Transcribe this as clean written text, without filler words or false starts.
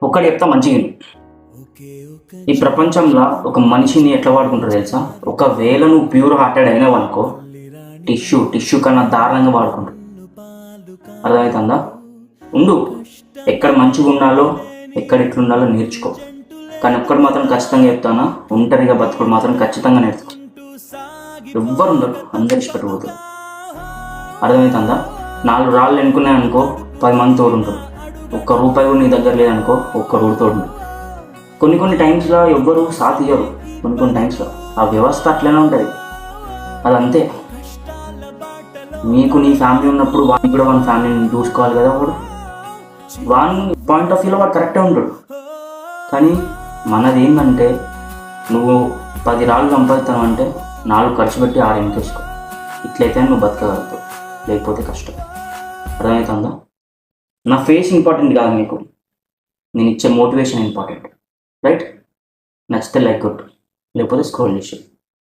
ఒక్కటి చెప్తా మంచిగా విను. ఈ ప్రపంచంలో ఒక మనిషిని ఎట్లా వాడుకుంటారు తెలుసా? ఒకవేళ నువ్వు ప్యూర్ హార్టెడ్ అయినావు అనుకో, టిష్యూ కన్నా దారుణంగా వాడుకుంటారు. అర్థమవుతుందా? ఉండు, ఎక్కడ మంచిగా ఉండాలో ఎక్కడ ఎట్లుండాలో నేర్చుకో. కానీ ఒక్కడు మాత్రం ఖచ్చితంగా చెప్తానా, ఒంటరిగా బతుకుడు మాత్రం ఖచ్చితంగా నేర్చుకో. ఎవ్వరు ఉండరు, అందరు ఇష్టపెట్టుకోతారు. అర్థమవుతుందా? 4 రాళ్ళు ఎన్నుకున్నాయి అనుకో, 10 మంది తోడుంటారు. ₹1 కూడా నీ దగ్గర లేదనుకో, ఒక్కడు తోడు. కొన్ని టైమ్స్లో ఎవ్వరు సాథ్ ఇయ్యరు. కొన్ని టైమ్స్లో ఆ వ్యవస్థ అట్లనే ఉంటుంది. అదంతే. నీకు నీ ఫ్యామిలీ ఉన్నప్పుడు వాడికి కూడా వాని ఫ్యామిలీని చూసుకోవాలి కదా. వాని పాయింట్ ఆఫ్ వ్యూలో వాడు కరెక్టే ఉంటాడు. కానీ మనది ఏంటంటే, నువ్వు 10 రాళ్ళు సంపాదిస్తావు అంటే 4 ఖర్చు పెట్టి 6 వెనకేసుకో. ఇట్లయితే నువ్వు బతకగలుగుతావు, లేకపోతే కష్టం. అర్థమవుతుందా? నా ఫేస్ ఇంపార్టెంట్ కాదు మీకు, నేను ఇచ్చే మోటివేషన్ ఇంపార్టెంట్. రైట్? నచ్చితే లైక్ కొట్టు, లేకపోతే స్క్రోల్ చేసి.